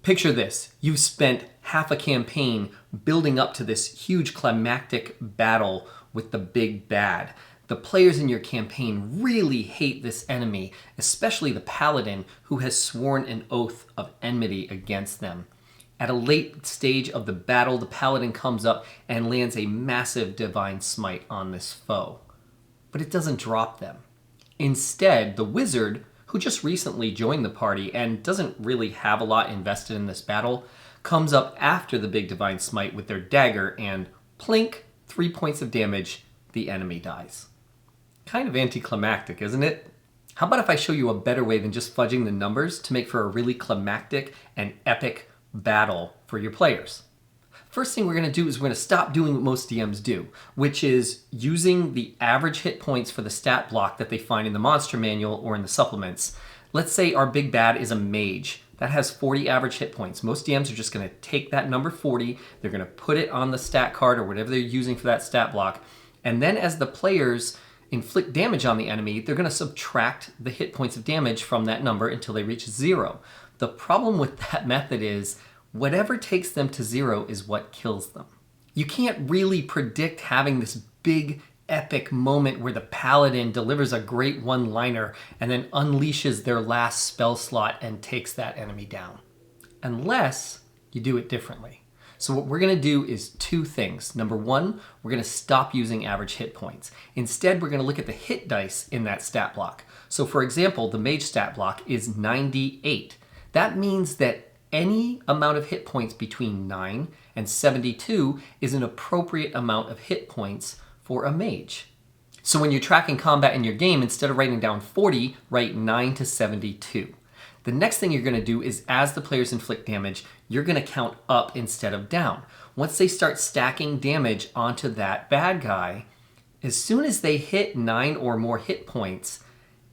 Picture this. You've spent half a campaign building up to this huge climactic battle with the big bad. The players in your campaign really hate this enemy, especially the paladin who has sworn an oath of enmity against them. At a late stage of the battle, the paladin comes up and lands a massive divine smite on this foe. But it doesn't drop them. Instead, the wizard, who just recently joined the party and doesn't really have a lot invested in this battle, comes up after the big divine smite with their dagger and plink, 3 points of damage, the enemy dies. Kind of anticlimactic, isn't it? How about if I show you a better way than just fudging the numbers to make for a really climactic and epic battle for your players? First thing we're going to do is we're going to stop doing what most DMs do, which is using the average hit points for the stat block that they find in the monster manual or in the supplements. Let's say our big bad is a mage. That has 40 average hit points. Most DMs are just going to take that number 40, they're going to put it on the stat card or whatever they're using for that stat block, and then as the players inflict damage on the enemy, they're going to subtract the hit points of damage from that number until they reach 0. The problem with that method is whatever takes them to 0 is what kills them. You can't really predict having this big epic moment where the paladin delivers a great one-liner and then unleashes their last spell slot and takes that enemy down, unless you do it differently. So what we're going to do is two things. Number one, we're going to stop using average hit points. Instead, we're going to look at the hit dice in that stat block. So for example, the mage stat block is 98. That means that any amount of hit points between 9 and 72 is an appropriate amount of hit points for a mage. So when you're tracking combat in your game, instead of writing down 40, write 9 to 72. The next thing you're going to do is as the players inflict damage, you're going to count up instead of down. Once they start stacking damage onto that bad guy, as soon as they hit 9 or more hit points,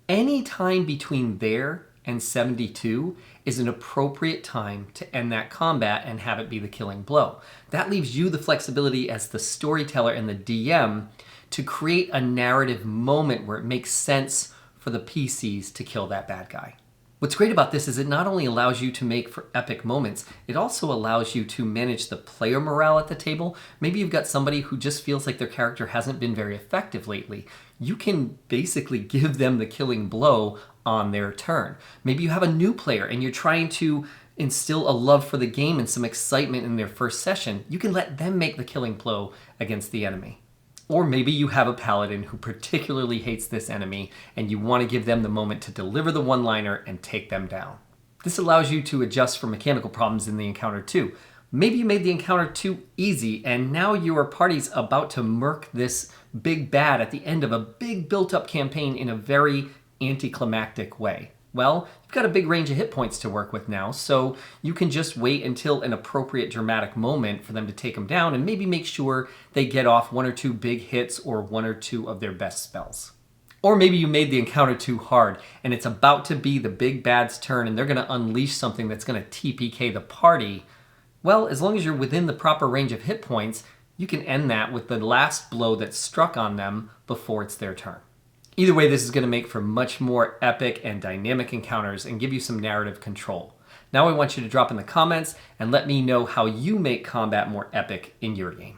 any time between there and 72 is an appropriate time to end that combat and have it be the killing blow. That leaves you the flexibility as the storyteller and the DM to create a narrative moment where it makes sense for the PCs to kill that bad guy. What's great about this is it not only allows you to make for epic moments, it also allows you to manage the player morale at the table. Maybe you've got somebody who just feels like their character hasn't been very effective lately. You can basically give them the killing blow on their turn. Maybe you have a new player and you're trying to instill a love for the game and some excitement in their first session. You can let them make the killing blow against the enemy. Or maybe you have a paladin who particularly hates this enemy and you want to give them the moment to deliver the one-liner and take them down. This allows you to adjust for mechanical problems in the encounter too. Maybe you made the encounter too easy and now your party's about to murk this big bad at the end of a big built-up campaign in a very anticlimactic way. Well, you've got a big range of hit points to work with now, so you can just wait until an appropriate dramatic moment for them to take them down and maybe make sure they get off 1 or 2 big hits or 1 or 2 of their best spells. Or maybe you made the encounter too hard and it's about to be the big bad's turn and they're going to unleash something that's going to TPK the party. Well, as long as you're within the proper range of hit points, you can end that with the last blow that's struck on them before it's their turn. Either way, this is going to make for much more epic and dynamic encounters and give you some narrative control. Now I want you to drop in the comments and let me know how you make combat more epic in your game.